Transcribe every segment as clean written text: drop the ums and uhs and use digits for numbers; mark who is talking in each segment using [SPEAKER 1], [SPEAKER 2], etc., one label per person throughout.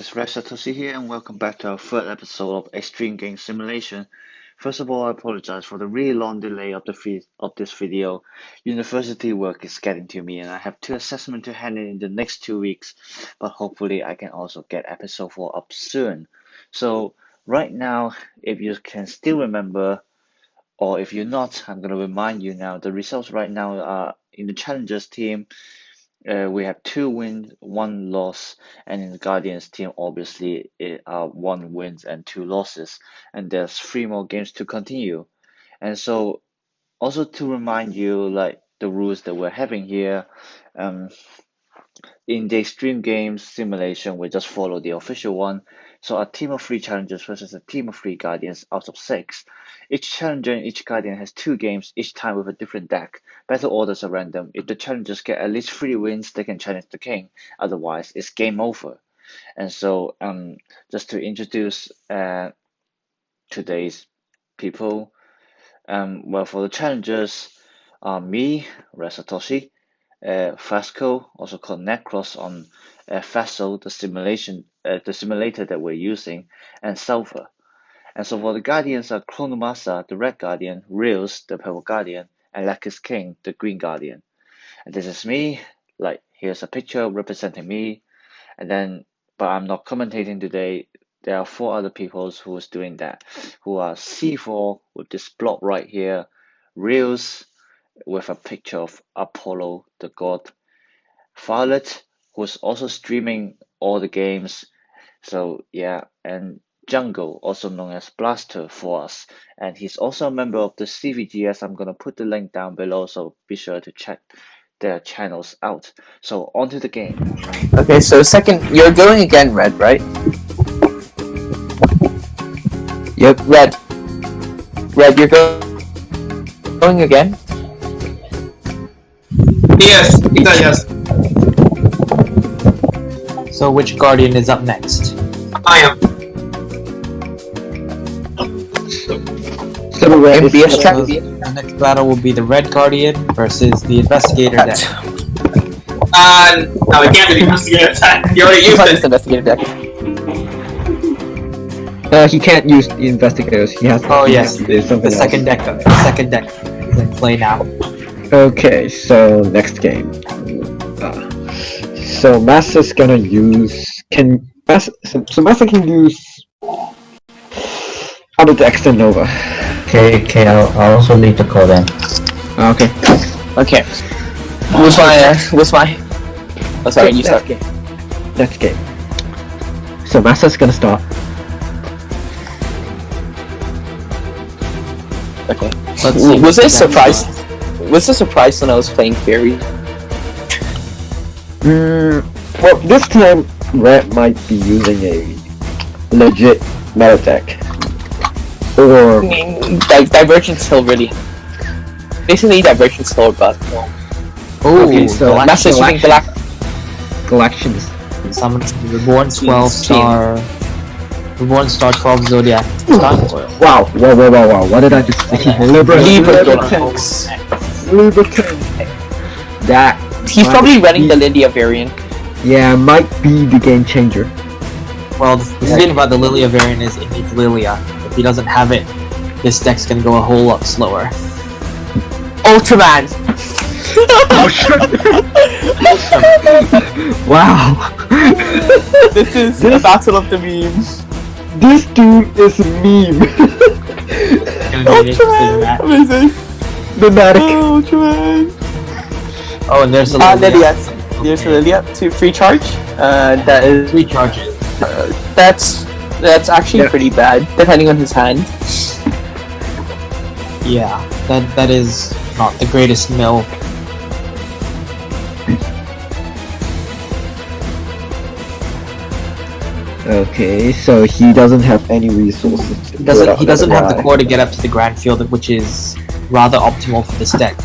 [SPEAKER 1] is Rex Satoshi here, and welcome back to our third episode of Extreme Game Simulation. First of all, I apologize for the really long delay of this video. University work is getting to me, and I have two assessments to hand in the next 2 weeks, but hopefully I can also get episode 4 up soon. So right now, if you can still remember, or if you're not, I'm going to remind you now, the results right now are in the Challengers team. We have 2 wins, 1 loss, and in the Guardians team, obviously, it are 1 wins and 2 losses, and there's 3 more games to continue. And so, also to remind you, like the rules that we're having here, in the extreme games simulation, we just follow the official one. So a team of 3 challengers versus a team of 3 guardians out of 6. Each challenger and each guardian has 2 games, each time with a different deck. Battle orders are random. If the challengers get at least 3 wins, they can challenge the king. Otherwise, it's game over. And so, just to introduce today's people, well, for the challengers, me, Resatoshi, Fasco, also called Necros on Faso, the simulator that we're using, and Sulfur. And so for the Guardians are Chronomasa, the Red Guardian, Reels, the Purple Guardian, and Lakis King, the Green Guardian. And this is me, like here's a picture representing me, and then, but I'm not commentating today. There are 4 other people who is doing that, who are C4 with this blob right here, Reels with a picture of Apollo, the god, Violet, who's also streaming all the games, so yeah, and Jungle, also known as Blaster for us, and he's also a member of the CVGS. I'm gonna put the link down below, so be sure to check their channels out. So on to the game.
[SPEAKER 2] Okay, so second, you're going again, Red, right? Yep, Red. Red, you're going again?
[SPEAKER 3] Yes, yes.
[SPEAKER 4] So which Guardian is up next?
[SPEAKER 3] I am.
[SPEAKER 2] So Red,
[SPEAKER 4] So the next battle will be the Red Guardian versus the Investigator deck.
[SPEAKER 3] No, we can't do the investigator attack. You already used it.
[SPEAKER 2] investigator deck.
[SPEAKER 5] He can't use the investigators. He has.
[SPEAKER 4] Oh yes,
[SPEAKER 5] there's
[SPEAKER 4] the
[SPEAKER 5] something
[SPEAKER 4] second deck. The second deck is in play now.
[SPEAKER 5] Okay, so next game. So Master's gonna use so Master can use other decks than Nova.
[SPEAKER 6] Okay, I'll also leave the code in.
[SPEAKER 5] Okay.
[SPEAKER 2] Okay. What's my? Oh, sorry, you start.
[SPEAKER 5] Next game. So Master's gonna start.
[SPEAKER 2] Okay. Let's see. Was this surprise? Was this a surprise when I was playing Fairy?
[SPEAKER 5] Well, this time Red might be using a legit meta deck. Or
[SPEAKER 2] I mean, Divergence Hill really. Basically, Divergence Hill, but
[SPEAKER 4] Oh,
[SPEAKER 5] Okay, so
[SPEAKER 2] Master using
[SPEAKER 5] Galactions.
[SPEAKER 4] summon the Reborn 12-star. Reborn Star 12 Zodiac.
[SPEAKER 5] Wow, wow. What did I just say?
[SPEAKER 2] Libertans.
[SPEAKER 5] That
[SPEAKER 2] He's
[SPEAKER 5] might
[SPEAKER 2] probably running
[SPEAKER 5] be-
[SPEAKER 2] the Lydia variant.
[SPEAKER 5] Yeah, might be the game changer.
[SPEAKER 4] Well, the thing about the Lilia variant is it needs Lilia. If he doesn't have it, this deck's gonna go a whole lot slower.
[SPEAKER 2] Ultraman!
[SPEAKER 5] Wow.
[SPEAKER 2] This is the battle of the memes.
[SPEAKER 5] This dude is a meme.
[SPEAKER 4] Gonna be interesting in that.
[SPEAKER 2] Amazing!
[SPEAKER 5] Dramatic.
[SPEAKER 2] Ultraman!
[SPEAKER 4] Oh, and there's a Lilia.
[SPEAKER 2] Lydia. There's a Lydia to free charge. That is
[SPEAKER 4] 3 charges.
[SPEAKER 2] that's actually
[SPEAKER 5] Yeah.
[SPEAKER 2] pretty bad, depending on his hand.
[SPEAKER 4] Yeah, that is not the greatest mill.
[SPEAKER 5] Okay, so he doesn't have any resources.
[SPEAKER 4] He doesn't have the core to get up to the Grand Field, which is rather optimal for this deck.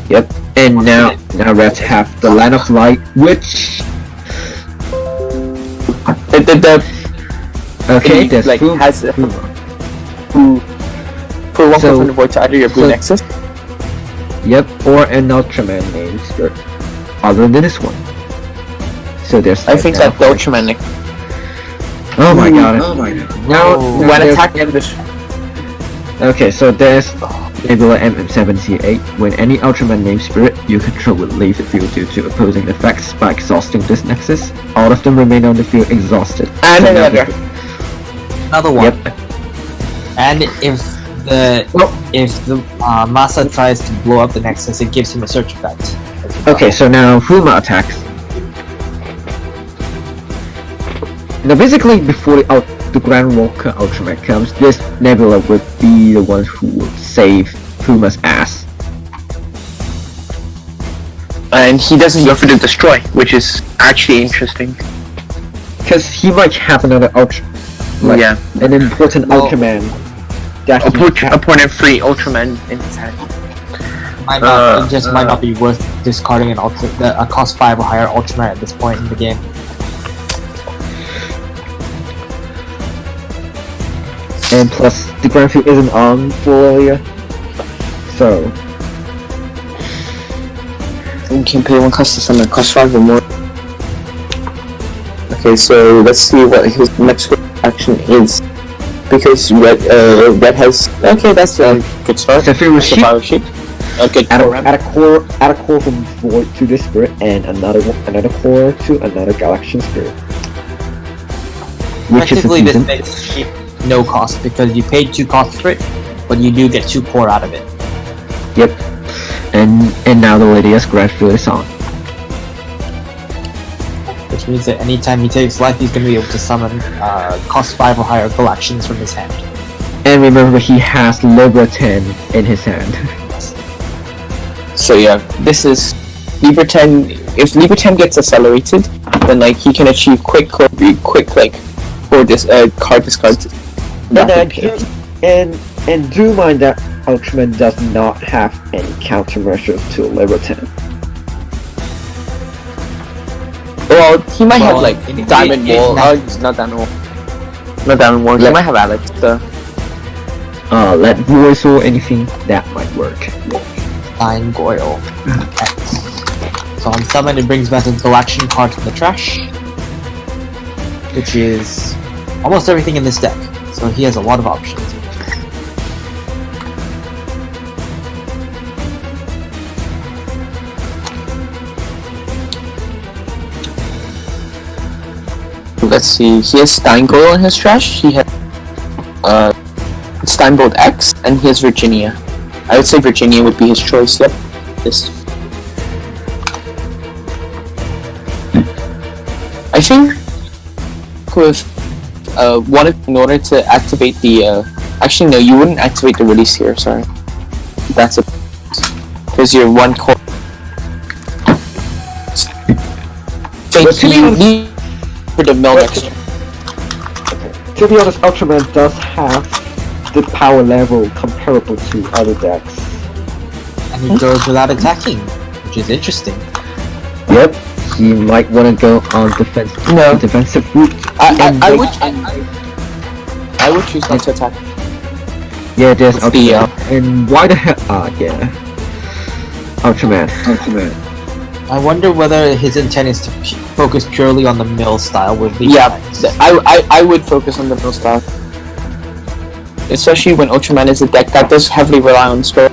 [SPEAKER 5] Yep. And now Reds have the Line of Light, which okay,
[SPEAKER 2] He,
[SPEAKER 5] there's
[SPEAKER 2] like,
[SPEAKER 5] Boom.
[SPEAKER 2] has a-
[SPEAKER 5] Boom.
[SPEAKER 2] who put one
[SPEAKER 5] So-
[SPEAKER 2] from the void to either your blue
[SPEAKER 5] so-
[SPEAKER 2] nexus.
[SPEAKER 5] Yep, or an Ultraman named other than this one. So there's
[SPEAKER 2] I think
[SPEAKER 5] now.
[SPEAKER 2] that the Ultraman
[SPEAKER 5] Oh my god. Now,
[SPEAKER 2] When
[SPEAKER 5] there's-
[SPEAKER 2] attacking this,
[SPEAKER 5] Okay, so there's Nebula MM78. When any Ultraman named Spirit you control will leave the field due to opposing effects by exhausting this nexus, all of them remain on the field exhausted.
[SPEAKER 2] and
[SPEAKER 5] So now
[SPEAKER 2] another.
[SPEAKER 4] Another one.
[SPEAKER 5] Yep.
[SPEAKER 4] And if the Masa tries to blow up the Nexus, it gives him a search effect.
[SPEAKER 5] Okay, so now Fuma attacks. Now basically before the Grand Walker Ultraman comes, this Nebula would be the one who would save Fuma's ass.
[SPEAKER 2] And he doesn't go for the destroy, which is actually interesting.
[SPEAKER 5] Because he might have another
[SPEAKER 2] Yeah.
[SPEAKER 5] an important Ultraman that he
[SPEAKER 2] Opponent free Ultraman in his hand.
[SPEAKER 4] It just might not be worth discarding a cost 5 or higher Ultraman at this point in the game.
[SPEAKER 5] and plus the Grand Field isn't on for earlier. So
[SPEAKER 2] You can pay 1 cost to summon, cost 5 or more. Okay, so let's see what his next action is. Because Red has... Okay, that's a good start.
[SPEAKER 5] Zephyr Sheep.
[SPEAKER 2] Sapphire Sheep. Okay,
[SPEAKER 5] add a core from Void to this spirit and another core to another Galaxian spirit. Which is
[SPEAKER 4] Effectively, this
[SPEAKER 5] decent.
[SPEAKER 4] makes cheap no cost because you paid 2 costs for it, but you do get 2 core out of it.
[SPEAKER 5] Yep. And now the Lydia's Grand Field is on.
[SPEAKER 4] Which means that anytime he takes life, he's going to be able to summon cost 5 or higher Galaxians from his hand.
[SPEAKER 5] And remember, he has Libra 10 in his hand.
[SPEAKER 2] So yeah, this is Libra 10. If Libra 10 gets accelerated, then like he can achieve quick like for this card discards.
[SPEAKER 5] And do mind that Ultraman does not have any countermeasures to Libra 10.
[SPEAKER 2] Well, he might
[SPEAKER 4] Well,
[SPEAKER 2] have like
[SPEAKER 4] in-
[SPEAKER 2] Diamond
[SPEAKER 4] in-
[SPEAKER 2] Wall.
[SPEAKER 4] in-
[SPEAKER 2] It's not Diamond Wall. Not Diamond Wall. He
[SPEAKER 5] Let-
[SPEAKER 2] might have Alex.
[SPEAKER 5] Let voice or anything that might work.
[SPEAKER 4] Fine Goyle. X. So on summon, it brings back a Galaxian card from the trash, which is almost everything in this deck. So he has a lot of options.
[SPEAKER 2] Let's see. He has Steingold in his trash. He has Steinbolt X, and he has Virginia. I would say Virginia would be his choice. Yep. This. I think with in order to activate the actually no, you wouldn't activate the release here. Sorry, that's it. Because you're 1 core.
[SPEAKER 5] But
[SPEAKER 2] You need for the mill next.
[SPEAKER 5] To be honest, Ultraman does have the power level comparable to other decks.
[SPEAKER 4] And he goes without attacking, which is interesting.
[SPEAKER 5] Yep, he might want to go on defensive route.
[SPEAKER 2] I would choose not to attack.
[SPEAKER 5] Yeah, there's
[SPEAKER 2] With the,
[SPEAKER 5] Ultraman. And why the hell? Yeah. Ultraman.
[SPEAKER 4] I wonder whether his intent is to focus purely on the mill style with the
[SPEAKER 2] Yeah, I would focus on the mill style. Especially when Ultraman is a deck that does heavily rely on spell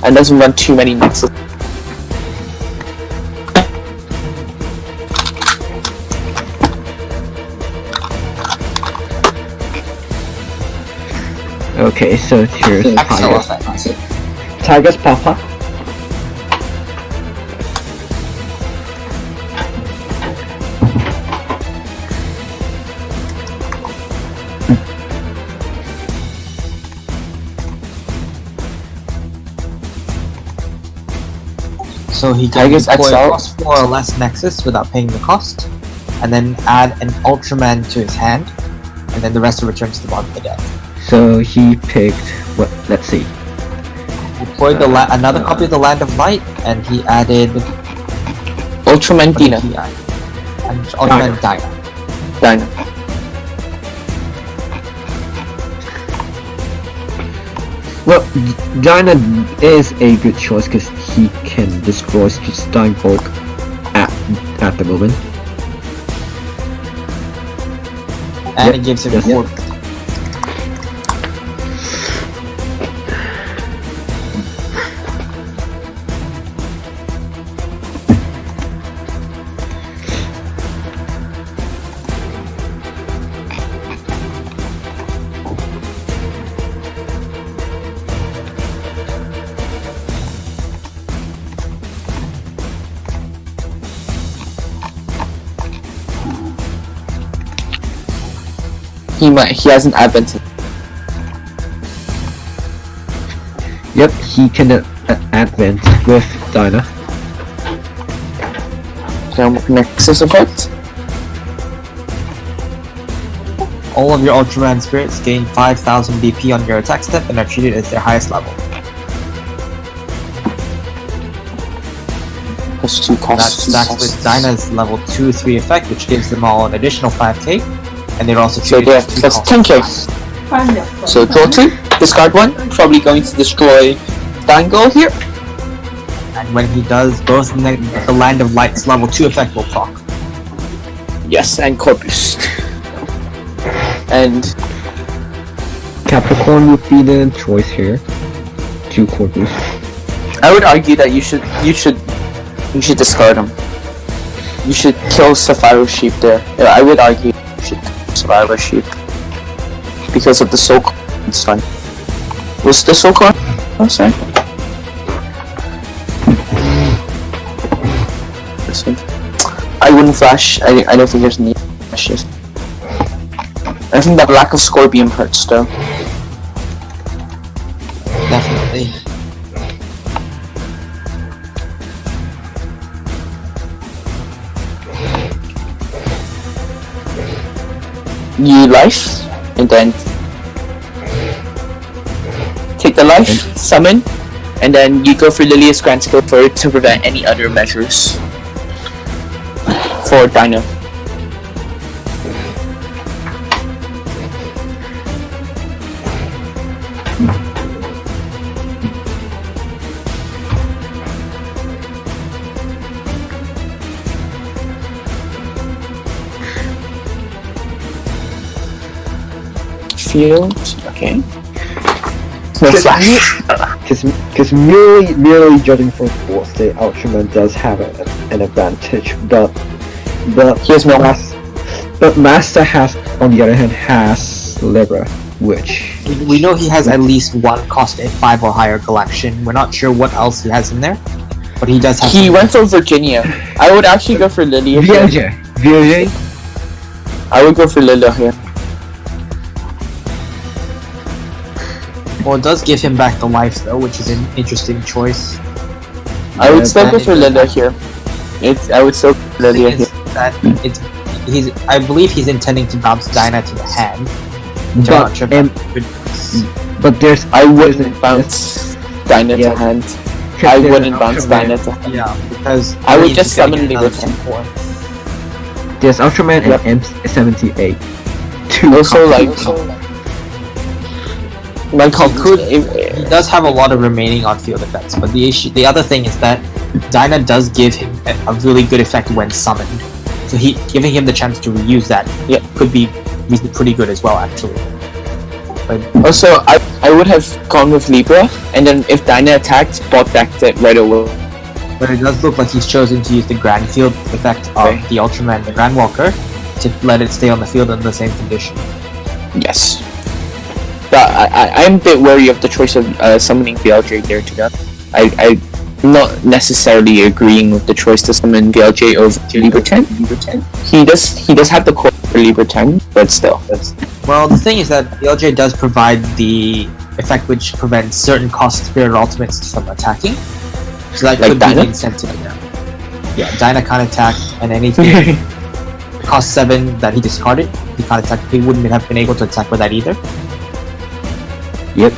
[SPEAKER 2] and doesn't run too many nexus.
[SPEAKER 5] Okay, so here's
[SPEAKER 4] Axel effect.
[SPEAKER 5] Tiger's Papa.
[SPEAKER 4] So he can
[SPEAKER 2] Tigers
[SPEAKER 4] deploy
[SPEAKER 2] XL.
[SPEAKER 4] cost 4 or less Nexus without paying the cost, and then add an Ultraman to his hand, and then the rest will return to the bottom of the deck.
[SPEAKER 5] So he picked what? Let's see.
[SPEAKER 4] Deployed another copy of the Land of Light, and he added
[SPEAKER 2] Ultraman Dina.
[SPEAKER 4] And Ultraman Dyna.
[SPEAKER 2] Dina.
[SPEAKER 5] Well, Dyna is a good choice because he can destroy Steinbolk at the moment.
[SPEAKER 4] And it gives him
[SPEAKER 5] Yes.
[SPEAKER 4] 4.
[SPEAKER 2] He has an advent.
[SPEAKER 5] Yep, he can advent with Dinah.
[SPEAKER 2] Nexus effect.
[SPEAKER 4] All of your Ultraman spirits gain 5,000 BP on your attack step and are treated as their highest level.
[SPEAKER 2] Plus 2
[SPEAKER 4] That
[SPEAKER 2] costs.
[SPEAKER 4] stacks with Dinah's level 2-3 effect, which gives them all an additional 5k, and they're also
[SPEAKER 2] So
[SPEAKER 4] treated
[SPEAKER 2] they
[SPEAKER 4] as
[SPEAKER 2] have
[SPEAKER 4] 2
[SPEAKER 2] plus
[SPEAKER 4] costs.
[SPEAKER 2] 10k. So draw 2, discard 1, probably going to destroy Dangle here.
[SPEAKER 4] And when he does, both the Land of Light's level 2 effect will proc.
[SPEAKER 2] Yes, and Corpus. And
[SPEAKER 5] Capricorn would be the choice here. 2 Corpus.
[SPEAKER 2] I would argue that you should discard him. You should kill Sapphire Sheep there. Yeah, I would argue you should kill Sapphire Sheep because of the soul card. It's fine. Was the soul card? Oh, sorry. This one. I wouldn't flash. I don't think there's need to flash it. I think that lack of Scorpion hurts though.
[SPEAKER 4] Definitely.
[SPEAKER 2] You life, and then take the life, summon, and then you go for Lilia's Grand Skill for it to prevent any other measures for Dino. Field, okay. No flash.
[SPEAKER 5] Because merely judging from force, the Ultraman does have an advantage, but
[SPEAKER 2] He has no
[SPEAKER 5] but Master has, on the other hand, has Libra, which
[SPEAKER 4] We know he has at least one cost at 5 or higher Galaxian. We're not sure what else he has in there, but he does have.
[SPEAKER 2] He
[SPEAKER 4] some-
[SPEAKER 2] went for Virginia. I would actually go for Lilia here.
[SPEAKER 5] VJ.
[SPEAKER 2] I would go for Lilia here.
[SPEAKER 4] Well, it does give him back the life though, which is an interesting choice.
[SPEAKER 2] I would
[SPEAKER 5] Yeah,
[SPEAKER 2] still go
[SPEAKER 4] that
[SPEAKER 2] for
[SPEAKER 4] is-
[SPEAKER 2] Lilia here. I would still go for
[SPEAKER 4] The
[SPEAKER 2] Lilia
[SPEAKER 4] thing
[SPEAKER 2] here.
[SPEAKER 4] is that I believe he's intending to bounce Dinah to the hand. Which I'm not sure if that's
[SPEAKER 5] But there's
[SPEAKER 2] I wouldn't bounce Dinah
[SPEAKER 5] Yeah.
[SPEAKER 2] to hand.
[SPEAKER 5] there's
[SPEAKER 2] I
[SPEAKER 5] an
[SPEAKER 2] wouldn't bounce
[SPEAKER 5] Ultraman-
[SPEAKER 2] Dinah to hand.
[SPEAKER 4] yeah, because
[SPEAKER 2] I would
[SPEAKER 4] he's
[SPEAKER 2] just
[SPEAKER 4] gonna
[SPEAKER 2] summon
[SPEAKER 4] get another
[SPEAKER 2] Libra 10.
[SPEAKER 4] 10-4.
[SPEAKER 5] There's Ultraman
[SPEAKER 2] Yep.
[SPEAKER 5] and M78. Two
[SPEAKER 2] Also,
[SPEAKER 5] copies.
[SPEAKER 2] like how could
[SPEAKER 4] He does have a lot of remaining on-field effects, but the other thing is that Dinah does give him a really good effect when summoned. So giving him the chance to reuse that could be pretty good as well, actually. But
[SPEAKER 2] also I would have gone with Libra, and then if Dinah attacked, bought back that right away.
[SPEAKER 4] But it does look like he's chosen to use the Grand Field effect of
[SPEAKER 2] Okay.
[SPEAKER 4] the Ultraman, the Grand Walker, to let it stay on the field in the same condition.
[SPEAKER 2] Yes. But I'm a bit wary of the choice of summoning VLJ there to that. I'm not necessarily agreeing with the choice to summon VLJ over Libra 10. He does have the core for Libra 10, but still.
[SPEAKER 4] Well, the thing is that the LJ does provide the effect which prevents certain cost spirit ultimates from attacking. So that
[SPEAKER 2] Like
[SPEAKER 4] could be
[SPEAKER 2] Dinah?
[SPEAKER 4] the incentive. Yeah, Dinah can't attack, and anything cost 7 that he discarded, he can't attack. He wouldn't have been able to attack with that either.
[SPEAKER 5] Yep.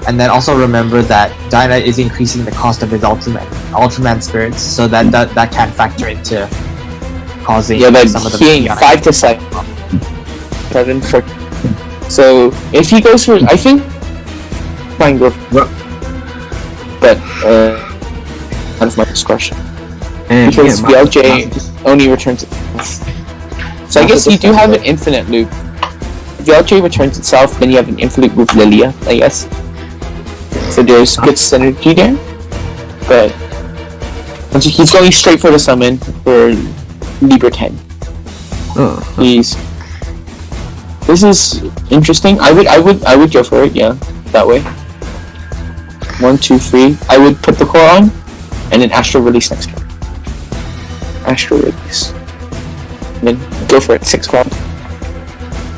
[SPEAKER 4] And then also remember that Dinah is increasing the cost of his Ultraman spirits, so that can factor into causing
[SPEAKER 2] Yeah, but
[SPEAKER 4] some of the
[SPEAKER 2] he ain't 5 to 7. 7 for. So if he goes for, I think, fine go. But out of my discretion
[SPEAKER 5] And
[SPEAKER 2] because
[SPEAKER 5] yeah,
[SPEAKER 2] VLJ
[SPEAKER 5] Master
[SPEAKER 2] only returns So I guess you do have an infinite loop. If VLJ returns itself, then you have an infinite with Lilia, I guess. So there's good synergy there. But he's going straight for the summon for Libra 10.
[SPEAKER 5] Oh,
[SPEAKER 2] This is interesting. I would go for it, yeah. That way. 1, 2, 3. I would put the core on and then Astral Release next turn. Astral Release. And then go for it, 6 cloud.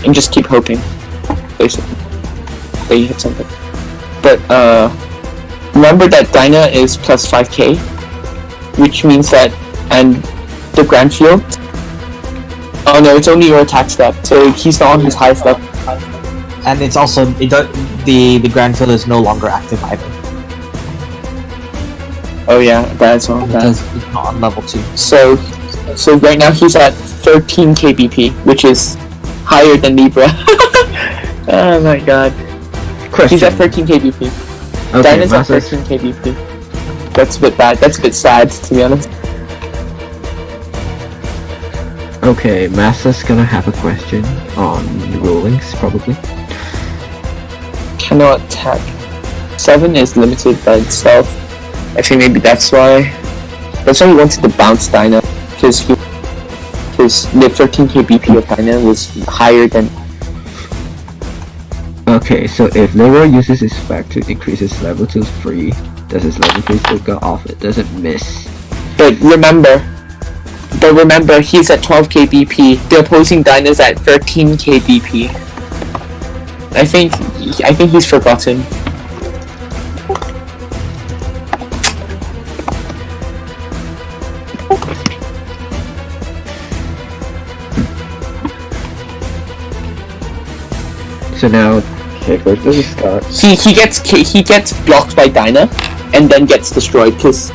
[SPEAKER 2] And just keep hoping. Basically. That you hit something. But remember that Dyna is plus 5k, which means that, and the Grand Field. Oh no, it's only your attack step, so he's not on his high step.
[SPEAKER 4] And it's also the Grand Field is no longer active either.
[SPEAKER 2] Oh yeah, that's on that.
[SPEAKER 4] Because it's not on level 2.
[SPEAKER 2] So right now he's at 13 kbp, which is higher than Libra. Oh my god.
[SPEAKER 5] question.
[SPEAKER 2] He's at 13 kbp.
[SPEAKER 5] Okay,
[SPEAKER 2] Dyna's at
[SPEAKER 5] Masses.
[SPEAKER 2] 13 kbp. That's a bit bad. That's a bit sad, to be honest.
[SPEAKER 5] Okay, Massa's gonna have a question on the rulings, probably.
[SPEAKER 2] Cannot attack. 7 is limited by itself. I think maybe that's why. That's why he wanted to bounce Dyna, because the 13 kbp of Dyna was higher than.
[SPEAKER 5] Okay, so if Leroy uses his effect to increase his level to 3, does his level 3 still go off? It doesn't miss.
[SPEAKER 2] But remember, he's at 12 kbp. The opposing Dyna's at 13 kbp. I think he's forgotten.
[SPEAKER 5] So now, okay, where does it start?
[SPEAKER 2] He gets blocked by Dyna, and then gets destroyed because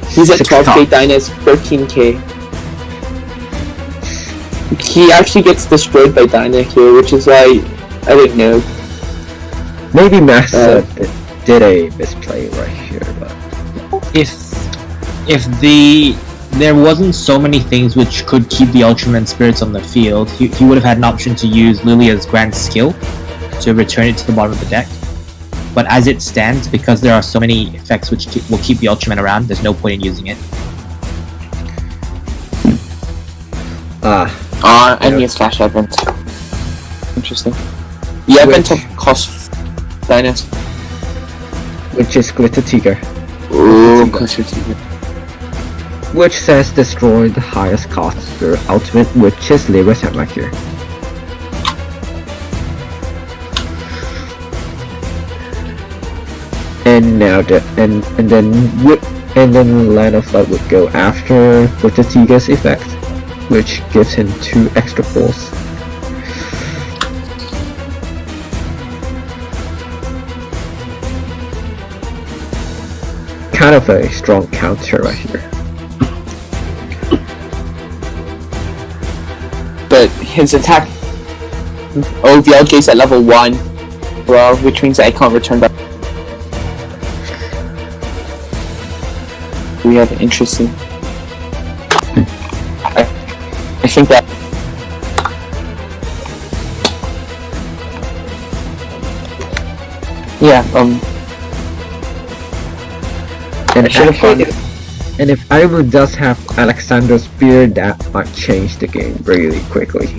[SPEAKER 2] he's at 12k. Dyna is 13k. He actually gets destroyed by Dyna here, which is why I don't know.
[SPEAKER 5] Maybe Massa did a misplay right here, but
[SPEAKER 4] If there wasn't so many things which could keep the Ultraman spirits on the field, he would have had an option to use Lilia's Grand Skill to return it to the bottom of the deck. But as it stands, because there are so many effects which will keep the Ultraman around, there's no point in using it.
[SPEAKER 2] And he has Flash Advent. Interesting. The Advent costs Dynas.
[SPEAKER 5] which is Glitter Tiger,
[SPEAKER 2] Ooh,
[SPEAKER 5] which says destroy the highest cost spirit ultimate, which is Leroy's Hammer here. And now then Line of Light would go after Glitter Tiger's effect, which gives him 2 extra pulls. Kind of a strong counter right here.
[SPEAKER 2] But his attack. Oh, VLJ's at level 1. Well, which means I can't return back. We have an interesting. I think that. Yeah,
[SPEAKER 5] And
[SPEAKER 2] I should have
[SPEAKER 5] actually,
[SPEAKER 2] gone.
[SPEAKER 5] and if Ivo does have Alexander's Spear, that might change the game really quickly.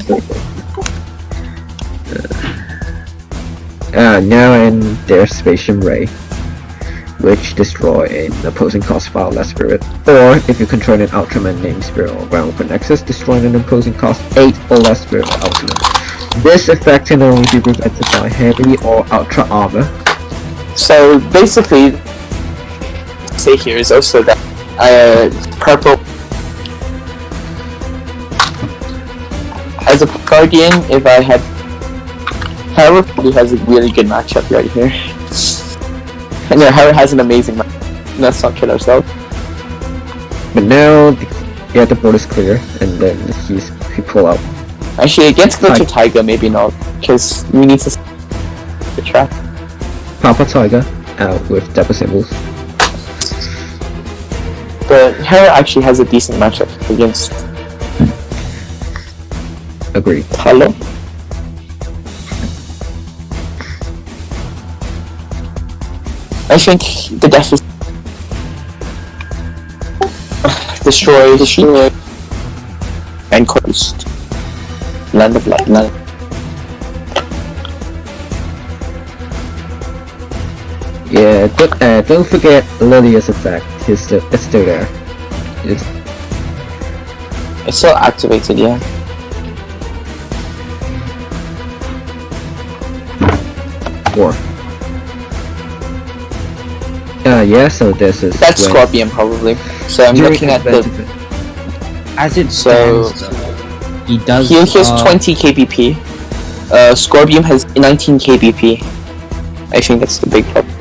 [SPEAKER 5] Now and there's Spatium Ray, which destroy an opposing cost file less spirit, or if you control an Ultraman named Spirit or Ground Open Nexus, destroying an opposing cost 8 or less spirit Ultraman. This effect can only be prevented by heavy or ultra armor.
[SPEAKER 2] So basically, say here is also that purple as a guardian. If I had, Hera probably has a really good matchup right here. And yeah, Hera has an amazing matchup. Let's not kid ourselves.
[SPEAKER 5] But now, the board is clear, and then he pull out.
[SPEAKER 2] Actually, against Glitter Tiger, maybe not, because we need to the trap.
[SPEAKER 5] Papa Tiger out with double symbols.
[SPEAKER 2] But Hera actually has a decent matchup against
[SPEAKER 5] Agree.
[SPEAKER 2] Hello. I think the death is destroy and coast. Land of light.
[SPEAKER 5] Yeah, don't forget Lilia's effect. It's still there.
[SPEAKER 2] It's still activated, yeah.
[SPEAKER 5] Four. Yeah, so this is...
[SPEAKER 2] That's
[SPEAKER 5] when-
[SPEAKER 2] Scorpion probably. So I'm
[SPEAKER 5] during
[SPEAKER 2] looking at the...
[SPEAKER 5] advent event.
[SPEAKER 4] As it
[SPEAKER 2] So-
[SPEAKER 4] stands, though, he does.
[SPEAKER 2] He has 20 kbp. Scorpion has 19 kbp. I think that's the big problem.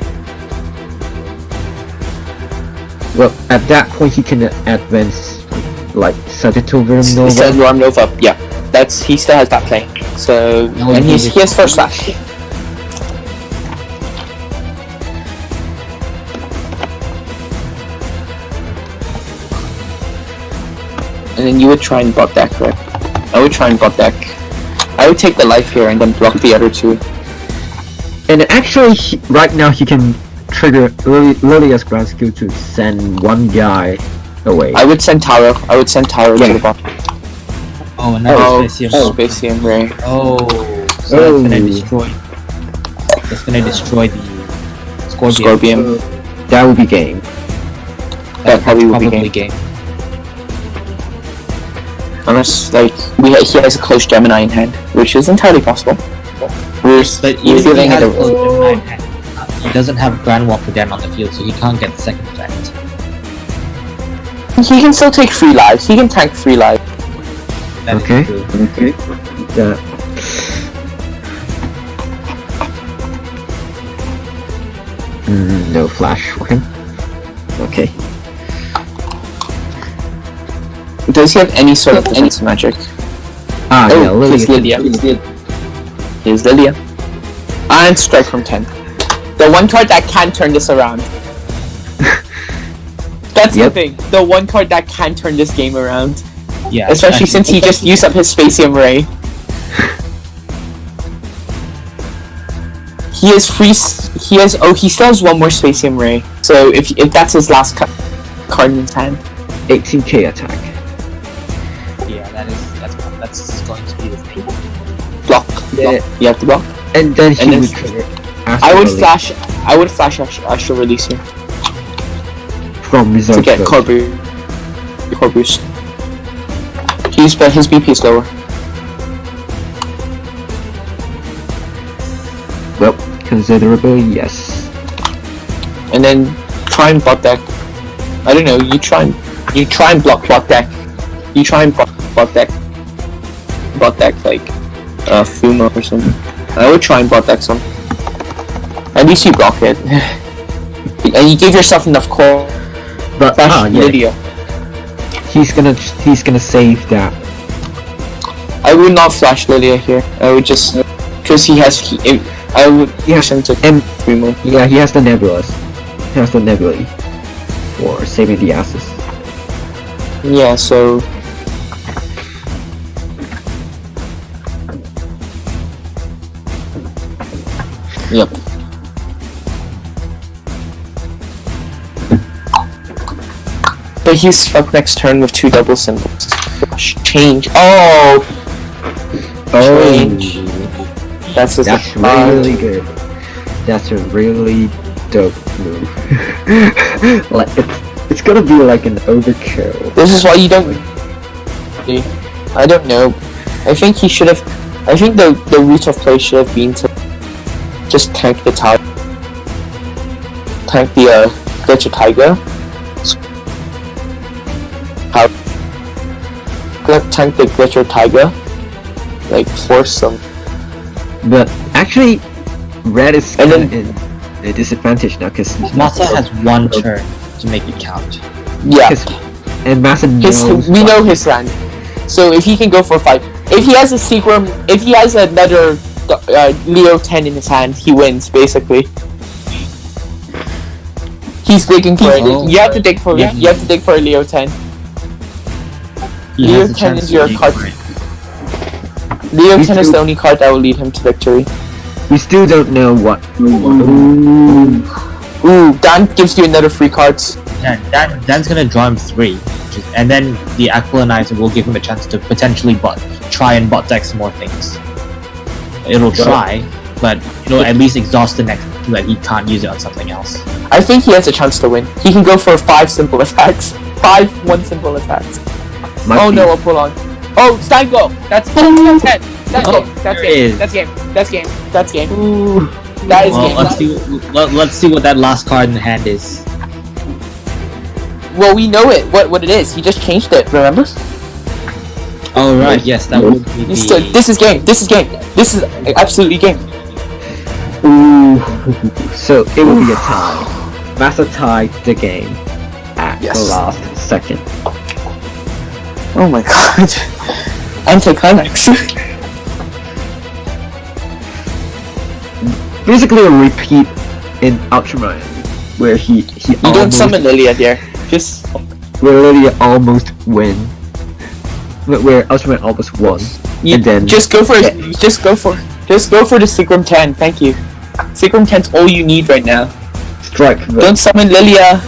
[SPEAKER 5] Well, at that point he can advance, like, Sagittal Venom Nova.
[SPEAKER 2] Said Worm Nova, yeah. He still has that play. So,
[SPEAKER 4] No,
[SPEAKER 2] and
[SPEAKER 4] he
[SPEAKER 2] he has first slash. And then you would try and bot deck, right? I would try and bot deck. I would take the life here and then block the other two.
[SPEAKER 5] And actually, right now he can trigger Lilia's grand skill to send one guy away.
[SPEAKER 2] I would send Taro. to the bot.
[SPEAKER 4] Oh, another Spacium.
[SPEAKER 2] Spacium Ray.
[SPEAKER 4] Oh, so
[SPEAKER 5] Oh.
[SPEAKER 4] that's gonna destroy. That's gonna destroy the Scorpion.
[SPEAKER 2] Scorpion.
[SPEAKER 5] That would be game.
[SPEAKER 2] That probably would be
[SPEAKER 4] Probably
[SPEAKER 2] game.
[SPEAKER 4] game.
[SPEAKER 2] Unless, like, he has a close Gemini in hand, which is entirely possible. We're
[SPEAKER 4] But
[SPEAKER 2] we're
[SPEAKER 4] even if he
[SPEAKER 2] feeling
[SPEAKER 4] has
[SPEAKER 2] it.
[SPEAKER 4] close Gemini in hand, he doesn't have Grand Walker Den on the field, so he can't get the second effect.
[SPEAKER 2] He can still take 3 lives. He can tank 3 lives.
[SPEAKER 4] That is
[SPEAKER 5] Okay.
[SPEAKER 4] true.
[SPEAKER 5] Okay. Yeah. No flash for him. Okay.
[SPEAKER 2] Does he have any sort of defense magic?
[SPEAKER 5] Ah, yeah,
[SPEAKER 2] Oh,
[SPEAKER 5] Lilia.
[SPEAKER 2] here's Lilia. Here's Lilia. And strike from 10. The one card that can turn this around. That's
[SPEAKER 5] Yep.
[SPEAKER 2] the thing. The one card that can turn this game around.
[SPEAKER 4] Yeah.
[SPEAKER 2] Especially since he just used up his Spacium Ray. He has he still has one more Spacium Ray. So if that's his last card in his hand.
[SPEAKER 5] 18k attack.
[SPEAKER 4] Yeah, that's going to be the thing.
[SPEAKER 2] Block.
[SPEAKER 5] Yeah.
[SPEAKER 2] You have to block.
[SPEAKER 5] And then he
[SPEAKER 2] And then
[SPEAKER 5] would trigger
[SPEAKER 2] I would
[SPEAKER 5] Astral
[SPEAKER 2] flash Astral Release here
[SPEAKER 5] from
[SPEAKER 2] to
[SPEAKER 5] reserve
[SPEAKER 2] get
[SPEAKER 5] mode.
[SPEAKER 2] core boost. His BP is lower.
[SPEAKER 5] Well, considerably, yes.
[SPEAKER 2] And then try and bot deck. I don't know, you try and block bot deck. You try and bot deck like Fuma or something. I would try and bot deck some. At least you block it. And you give yourself enough core.
[SPEAKER 5] But
[SPEAKER 2] Flash
[SPEAKER 5] yeah,
[SPEAKER 2] Lydia.
[SPEAKER 5] he's gonna save that.
[SPEAKER 2] I would not flash Lydia here. I would just because I would push him to
[SPEAKER 5] And
[SPEAKER 2] 3 more.
[SPEAKER 5] yeah, he has the Nebulas. He has the Nebulae for saving the asses.
[SPEAKER 2] Yeah, so yep. But he's fucked next turn with 2 double symbols. Change. Oh! Change. That's just
[SPEAKER 5] That's
[SPEAKER 2] a card.
[SPEAKER 5] really good. That's a really dope move. Like it's gonna be like an overkill.
[SPEAKER 2] This is why you don't. I don't know. I think he should have. I think the route of play should have been to just tank the tower. Tank the Glitcher Tiger. Tank the Glitcher Tiger. Like force some.
[SPEAKER 5] But actually, Red is
[SPEAKER 2] And
[SPEAKER 5] kinda
[SPEAKER 2] then-
[SPEAKER 5] in a disadvantage now because
[SPEAKER 4] Masa has one turn to make it count.
[SPEAKER 2] Yeah.
[SPEAKER 5] and Massa knows
[SPEAKER 2] We
[SPEAKER 5] what-
[SPEAKER 2] know his land. So if he can go for 5, if he has a Seagram, if he has another Leo 10 in his hand, he wins basically. He's digging for it.
[SPEAKER 4] Oh.
[SPEAKER 2] You have to dig for
[SPEAKER 4] Yeah.
[SPEAKER 2] You have to dig for a Leo 10.
[SPEAKER 4] He
[SPEAKER 2] Leo
[SPEAKER 4] has a
[SPEAKER 2] 10
[SPEAKER 4] chance
[SPEAKER 2] is
[SPEAKER 4] to
[SPEAKER 2] your
[SPEAKER 4] make
[SPEAKER 2] card.
[SPEAKER 4] it.
[SPEAKER 2] Leo
[SPEAKER 5] We
[SPEAKER 2] 10 is
[SPEAKER 5] still-
[SPEAKER 2] the only card that will lead him to victory.
[SPEAKER 5] We still don't know what.
[SPEAKER 2] Ooh, Dan gives you another free cards.
[SPEAKER 4] Dan's gonna draw him 3, and then the Aquilinizer will give him a chance to potentially try and bot deck some more things. It'll try, but it'll at least exhaust the next so that he can't use it on something else.
[SPEAKER 2] I think he has a chance to win. He can go for 5 simple attacks. 5 1 simple attacks. Oh no, I'll pull on. Oh, Stein go! That's 10. That's game. That's
[SPEAKER 4] there it
[SPEAKER 2] game.
[SPEAKER 4] is.
[SPEAKER 2] That's game. That's game. That's game. That is
[SPEAKER 4] Well,
[SPEAKER 2] game.
[SPEAKER 4] let's see what that last card in the hand is.
[SPEAKER 2] Well, we know it. What it is. He just changed it. Remember?
[SPEAKER 4] Oh right, yes, that would be
[SPEAKER 2] This is game. This is game. This is absolutely game.
[SPEAKER 5] Ooh. So it will be a tie. Master tied the game at the
[SPEAKER 2] Yes.
[SPEAKER 5] last second.
[SPEAKER 2] Oh my god. Anticlimax.
[SPEAKER 5] Basically a repeat in Ultraman, where he
[SPEAKER 2] You don't
[SPEAKER 5] almost,
[SPEAKER 2] summon Lilia there. Just
[SPEAKER 5] where Lilia almost win, where Ultraman almost won,
[SPEAKER 2] you
[SPEAKER 5] and then
[SPEAKER 2] just go for it. Just go for the Seagram 10. Thank you. Seagram 10's all you need right now.
[SPEAKER 5] strike the
[SPEAKER 2] Don't summon Lilia.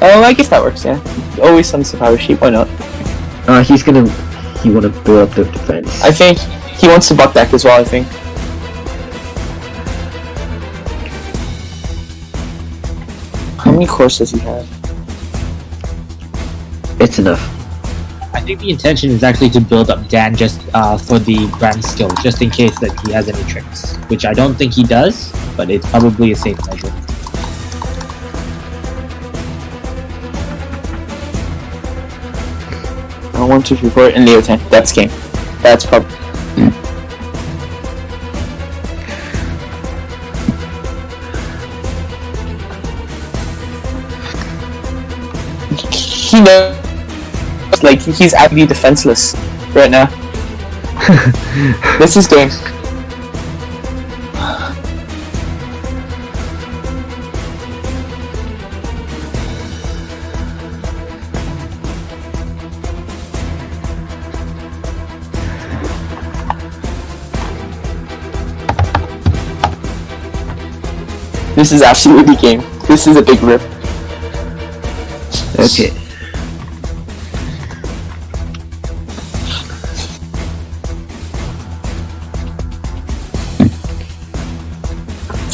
[SPEAKER 2] Oh, I guess that works. Yeah. Always summons the power sheep. Why not?
[SPEAKER 5] he wanna build up the defense.
[SPEAKER 2] I think he wants to buck deck as well. I think. How many cores does he have?
[SPEAKER 5] It's enough.
[SPEAKER 4] I think the intention is actually to build up Dan just for the grand skill, just in case that he has any tricks, which I don't think he does, but it's probably a safe measure.
[SPEAKER 2] Oh, 1, 2, 3, 4, and Leo 10. That's game. That's probably. He knows, like, he's absolutely defenseless right now. This is game. This is absolutely game. This is a big rip.
[SPEAKER 5] Okay.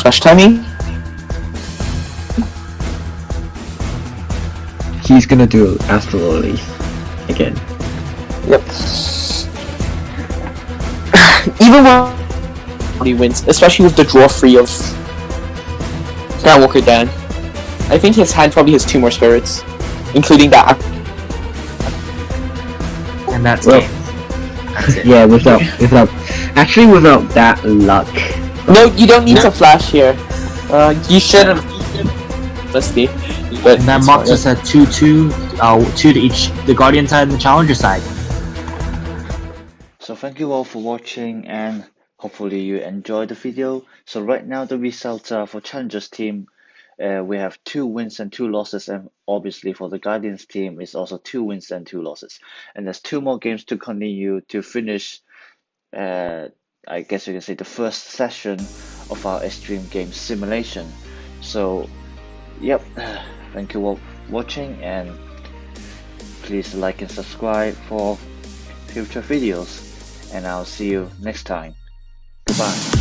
[SPEAKER 2] Flash timing.
[SPEAKER 5] He's gonna do Astral Release again.
[SPEAKER 2] Yep. Even when he wins, especially with the draw free of Skywalker Dan, I think his hand probably has 2 more spirits, including that.
[SPEAKER 4] And that's
[SPEAKER 5] Well,
[SPEAKER 4] game. That's it.
[SPEAKER 5] Yeah, without without that luck.
[SPEAKER 2] No, you don't need to flash here. You shouldn't. Honestly, but
[SPEAKER 4] And that
[SPEAKER 2] it's
[SPEAKER 4] marks
[SPEAKER 2] fine.
[SPEAKER 4] us at 2-2, 2 to each, the Guardian side and the Challenger side.
[SPEAKER 1] So thank you all for watching, and hopefully you enjoyed the video. So right now the results are for Challengers team. We have 2 wins and 2 losses, and obviously for the Guardians team it's also 2 wins and 2 losses. And there's 2 more games to continue to finish. I guess you can say the first session of our extreme game simulation. So, yep. Thank you all for watching, and please like and subscribe for future videos. And I'll see you next time. Goodbye.